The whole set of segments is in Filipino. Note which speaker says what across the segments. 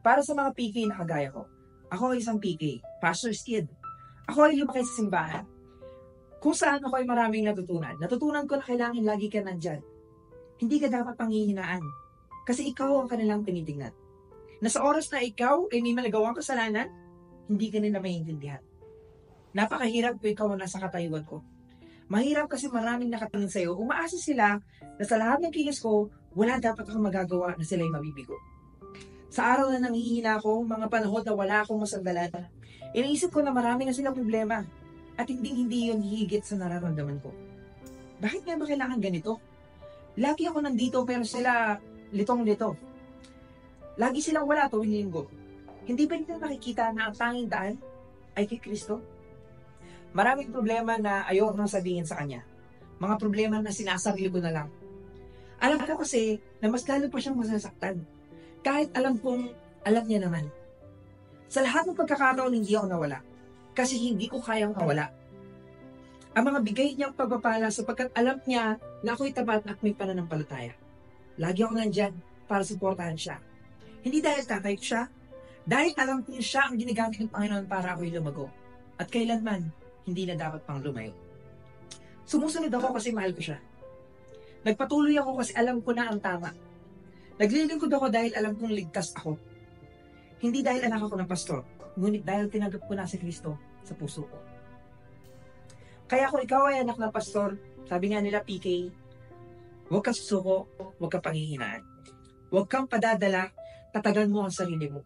Speaker 1: Para sa mga PK na kagaya ko, ako ay isang PK, pastor's kid. Ako ay lumaki sa simbahan. Kung saan ako ay maraming natutunan. Natutunan ko na kailangan lagi ka nandyan. Hindi ka dapat panghihinaan. Kasi ikaw ang kanilang tinitingnan. Na sa oras na ikaw ay may nagawang kasalanan, hindi ka nila maintindihan. Napakahirap kung ikaw ang nasa katayuan ko. Mahirap kasi maraming nakatingin sa'yo. Umaasa sila na sa lahat ng kilos ko, wala dapat akong magagawa na sila'y mabibigo. Sa araw na nangihina ako, mga panahon na wala akong masandalan, iniisip ko na marami na silang problema at hindi yun higit sa nararamdaman ko. Bakit nga ba kailangan ganito? Lagi ako nandito pero sila litong-lito. Lagi silang wala tuwing linggo. Hindi ba nila nakikita na ang tanging daan ay kay Kristo? Maraming problema na ayoko nang sabihin sa kanya. Mga problema na sinasarili ko na lang. Alam ko kasi na mas lalo pa siyang masasaktan. Kahit alam niya naman. Sa lahat ng pagkakataon, hindi ako nawala. Kasi hindi ko kayang nawala. Ang mga bigay niyang pagpapala sapagkat alam niya na ako'y tapat at may pananampalataya. Lagi ako nandyan para suportahan siya. Hindi dahil tatay ko siya, dahil alam ko siya ang ginagamit ng Panginoon para ako'y lumago. At kailanman, hindi na dapat pang lumayo. Sumusunod ako kasi mahal ko siya. Nagpatuloy ako kasi alam ko na ang tama. Naglilingkod ako dahil alam kong ligtas ako. Hindi dahil anak ako ng pastor, ngunit dahil tinanggap ko na si Kristo sa puso ko. Kaya kung ikaw ay anak ng pastor, sabi nga nila PK, huwag ka susuko, huwag ka panghihinaan. Huwag kang padadala, tatagan mo ang sarili mo.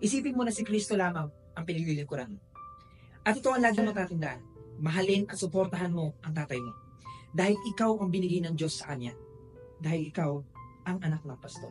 Speaker 1: Isipin mo na si Kristo lamang ang pinaglilingkuran mo. At ito ang lagi mong tatandaan, mahalin at suportahan mo ang tatay mo. Dahil ikaw ang binigay ng Diyos sa kanya. Dahil ikaw ang anak ng pastor.